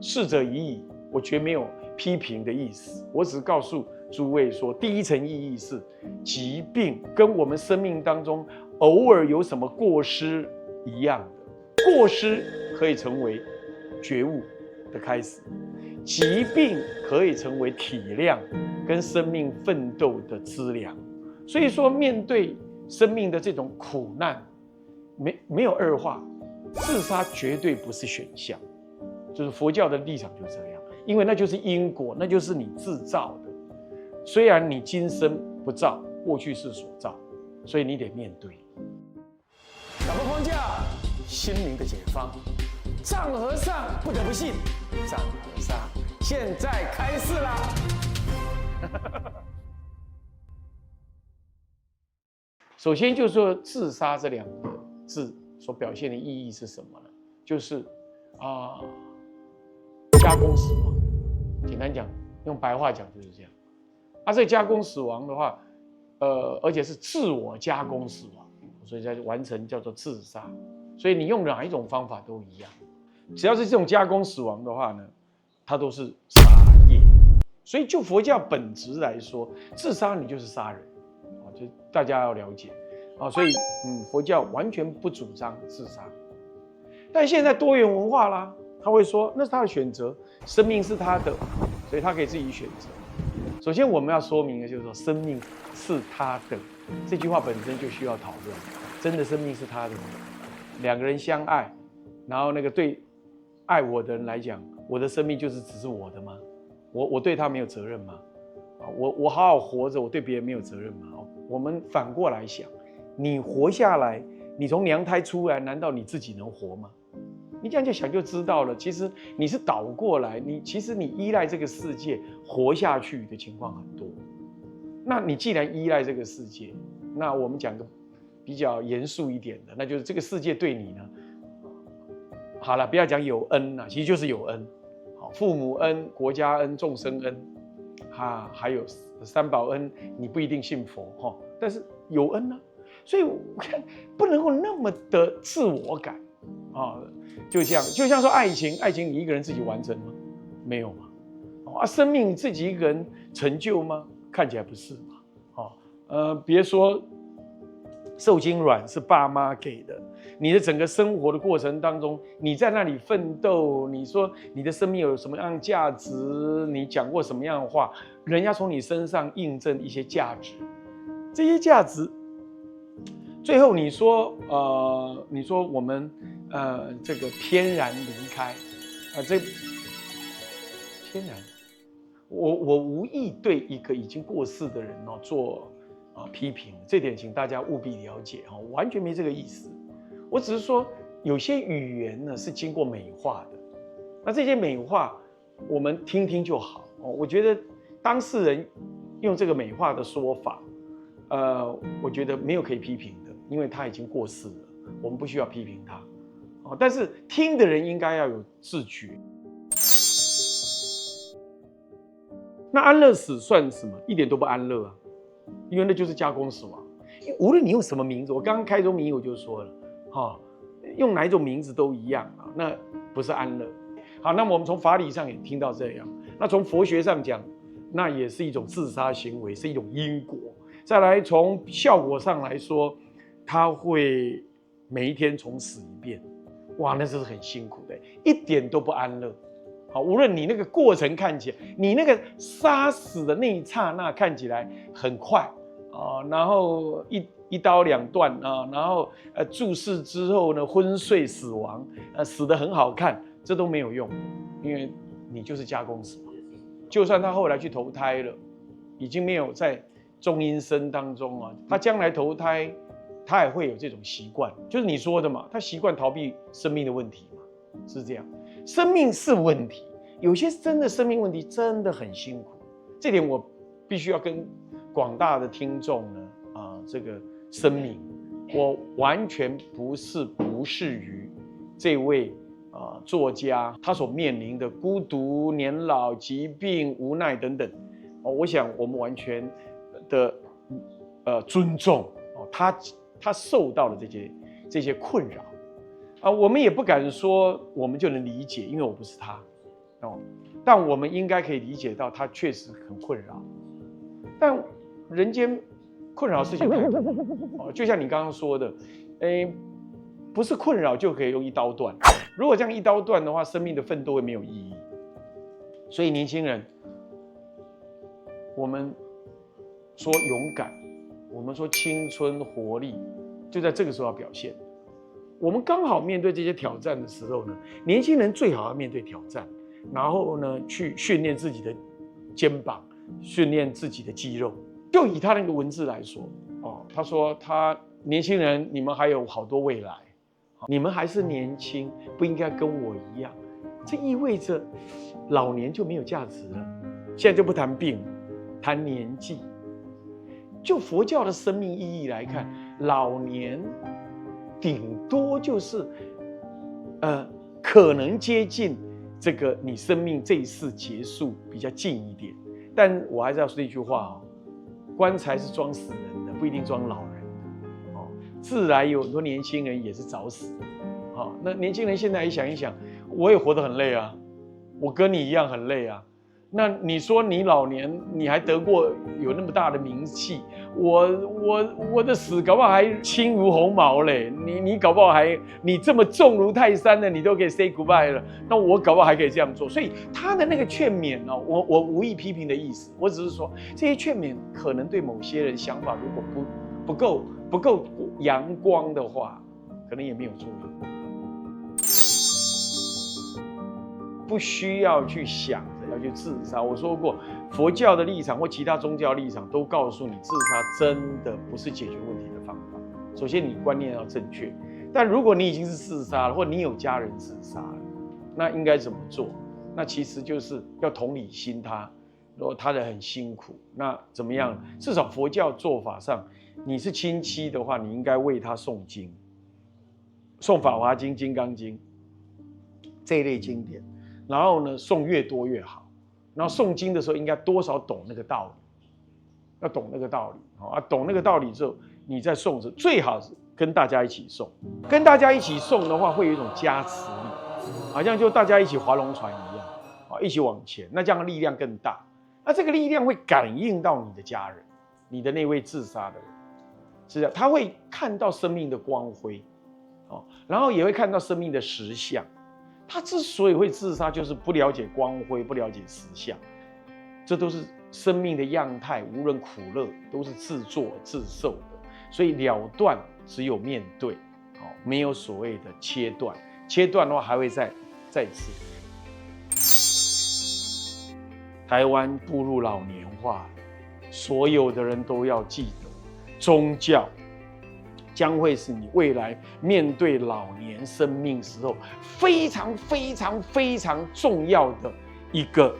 逝者已矣，我绝没有批评的意思，我只是告诉诸位说，第一层意义是疾病跟我们生命当中偶尔有什么过失一样的，过失可以成为觉悟的开始，疾病可以成为体谅跟生命奋斗的资粮。所以说，面对生命的这种苦难，没有二话，自杀绝对不是选项。就是佛教的立场就是这样，因为那就是因果，那就是你自造的。虽然你今生不造，过去世所造，所以你得面对。打破框架，心灵的解放。藏和尚不得不信，藏和尚现在开始啦！首先就是说，自杀这两个字所表现的意义是什么呢？就是加工死亡。简单讲，用白话讲就是这样。这个加工死亡的话，而且是自我加工死亡，所以才完成叫做自杀。所以你用哪一种方法都一样，只要是这种加工死亡的话呢，它都是杀业。所以就佛教本质来说，自杀你就是杀人，就大家要了解所以佛教完全不主张自杀。但现在多元文化啦，他会说那是他的选择，生命是他的，所以他可以自己选择。首先我们要说明的就是说，生命是他的这句话本身就需要讨论。真的生命是他的吗？两个人相爱，然后那个对爱我的人来讲，我的生命就是只是我的吗？我对他没有责任吗？我好好活着，我对别人没有责任吗？我们反过来想，你活下来，你从娘胎出来，难道你自己能活吗？你这样就想就知道了，其实你是倒过来，其实你依赖这个世界活下去的情况很多。那你既然依赖这个世界，那我们讲个比较严肃一点的，那就是这个世界对你呢，好了，不要讲有恩其实就是有恩，父母恩、国家恩、众生恩，还有三宝恩，你不一定信佛但是有恩所以我看不能够那么的自我感就这样，就像说爱情你一个人自己完成吗？没有嘛。生命你自己一个人成就吗？看起来不是嘛。别说受精卵是爸妈给的，你的整个生活的过程当中，你在那里奋斗，你说你的生命有什么样的价值，你讲过什么样的话，人家从你身上印证一些价值，这些价值，最后你说我们这个天然离开这天然，我无意对一个已经过世的人做批评，这点请大家务必了解完全没这个意思。我只是说有些语言呢是经过美化的，那这些美化我们听听就好我觉得当事人用这个美化的说法，我觉得没有可以批评的，因为他已经过世了，我们不需要批评他但是听的人应该要有自觉。那安乐死算什么？一点都不安乐因为那就是加工死亡。无论你用什么名字，我刚刚开宗明义我就说了用哪一种名字都一样那不是安乐。好，那么我们从法理上也听到这样，那从佛学上讲，那也是一种自杀行为，是一种因果。再来从效果上来说，他会每一天重死一遍，哇，那是很辛苦的，一点都不安乐。无论你那个过程看起来，你那个杀死的那一刹那看起来很快然后一刀两断然后注释之后呢昏睡死亡，死得很好看，这都没有用，因为你就是加工死亡。就算他后来去投胎了，已经没有在中阴身当中他将来投胎，他也会有这种习惯，就是你说的嘛，他习惯逃避生命的问题嘛，是这样。生命是问题，有些真的生命问题真的很辛苦，这点我必须要跟广大的听众呢这个声明，我完全不视于这位作家他所面临的孤独、年老、疾病、无奈等等我想我们完全的尊重他受到的这些困扰我们也不敢说我们就能理解，因为我不是他哦，但我们应该可以理解到他确实很困扰。但人间困扰事情太多哦，就像你刚刚说的，不是困扰就可以用一刀断。如果这样一刀断的话，生命的奋斗会没有意义。所以年轻人，我们说勇敢，我们说青春活力，就在这个时候要表现。我们刚好面对这些挑战的时候呢，年轻人最好要面对挑战，然后呢去训练自己的肩膀，训练自己的肌肉。就以他那个文字来说，他说年轻人，你们还有好多未来，你们还是年轻，不应该跟我一样。这意味着老年就没有价值了。现在就不谈病，谈年纪。就佛教的生命意义来看，老年顶多就是可能接近这个你生命这一世结束比较近一点。但我还是要说一句话棺材是装死人的，不一定装老人的。自然有很多年轻人也是早死。那年轻人现在也想一想，我也活得很累啊，我跟你一样很累啊。那你说你老年你还得过有那么大的名气，我的死搞不好还轻如鸿毛嘞，你搞不好你这么重如泰山的，你都可以 say goodbye 了，那我搞不好还可以这样做。所以他的那个劝勉我无意批评的意思，我只是说这些劝勉可能对某些人想法如果不够阳光的话，可能也没有作用。不需要去想着要去自杀。我说过，佛教的立场或其他宗教立场都告诉你，自杀真的不是解决问题的方法。首先，你观念要正确。但如果你已经是自杀了，或你有家人自杀了，那应该怎么做？那其实就是要同理心他，如果他人很辛苦，那怎么样？至少佛教做法上，你是亲戚的话，你应该为他诵经，诵《法华经》《金刚经》这一类经典。然后呢，诵越多越好。然后诵经的时候，应该多少懂那个道理，要懂那个道理懂那个道理之后，你再诵着，最好是跟大家一起诵。跟大家一起诵的话，会有一种加持力，好像就大家一起划龙船一样一起往前，那这样力量更大。那这个力量会感应到你的家人，你的那位自杀的人，是这样，他会看到生命的光辉然后也会看到生命的实相。他之所以会自杀，就是不了解光辉，不了解实相，这都是生命的样态，无论苦乐都是自作自受的。所以了断只有面对，没有所谓的切断。切断的话，还会再次。台湾步入老年化，所有的人都要记得，宗教将会是你未来面对老年生命时候非常非常非常重要的一个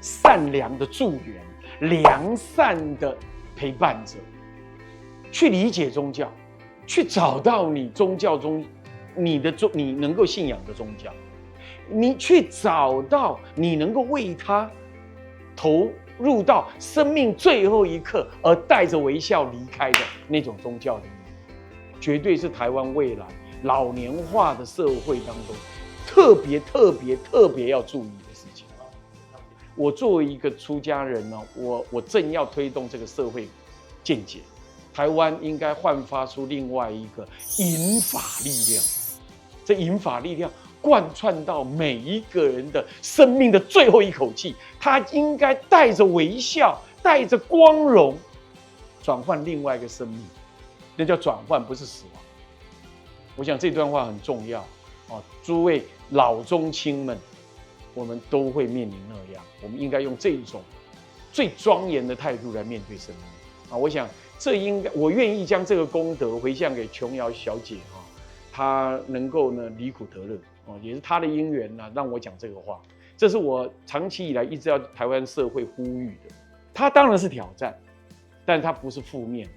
善良的助缘、良善的陪伴者。去理解宗教，去找到你宗教中你能够信仰的宗教，你去找到你能够为他投入到生命最后一刻而带着微笑离开的那种宗教里面。绝对是台湾未来老年化的社会当中特别要注意的事情。我作为一个出家人呢，我正要推动这个社会见解，台湾应该焕发出另外一个银法力量。这银法力量贯穿到每一个人的生命的最后一口气，他应该带着微笑，带着光荣，转换另外一个生命。那叫转换，不是死亡。我想这段话很重要诸位老中青们，我们都会面临那样，我们应该用这种最庄严的态度来面对生命我想我愿意将这个功德回向给琼瑶小姐她能够呢离苦得乐也是她的因缘让我讲这个话。这是我长期以来一直要台湾社会呼吁的。它当然是挑战，但它不是负面。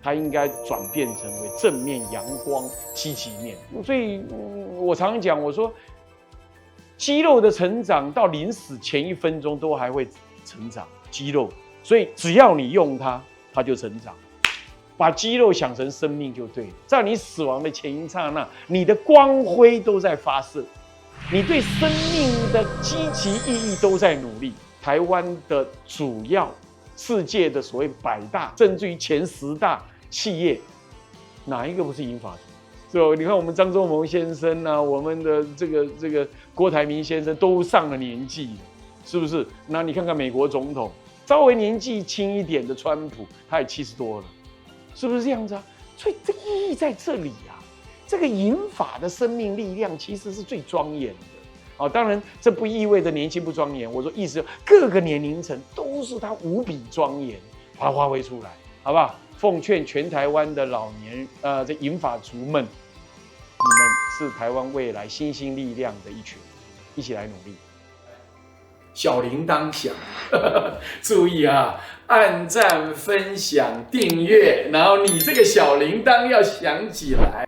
它应该转变成为正面、阳光、积极面。所以，我常讲，我说，肌肉的成长到临死前1分钟都还会成长，肌肉。所以，只要你用它，它就成长。把肌肉想成生命就对了。在你死亡的前一刹那，你的光辉都在发射。你对生命的积极意义都在努力。台湾的主要世界的所谓100大，甚至于前10大企业，哪一个不是银发族？是吧？你看我们张忠谋先生啊，我们的这个郭台铭先生都上了年纪了，是不是？那你看看美国总统，稍微年纪轻一点的川普，他也70多了，是不是这样子啊？所以这个意义在这里啊。这个银发的生命力量其实是最庄严的。哦，当然这不意味着年轻不庄严。我说意思，各个年龄层都是它无比庄严，把它发挥出来，好不好？奉劝全台湾的老年这银发族们，你们是台湾未来新兴力量的一群，一起来努力。小铃铛响，注意啊，按赞、分享、订阅，然后你这个小铃铛要响起来。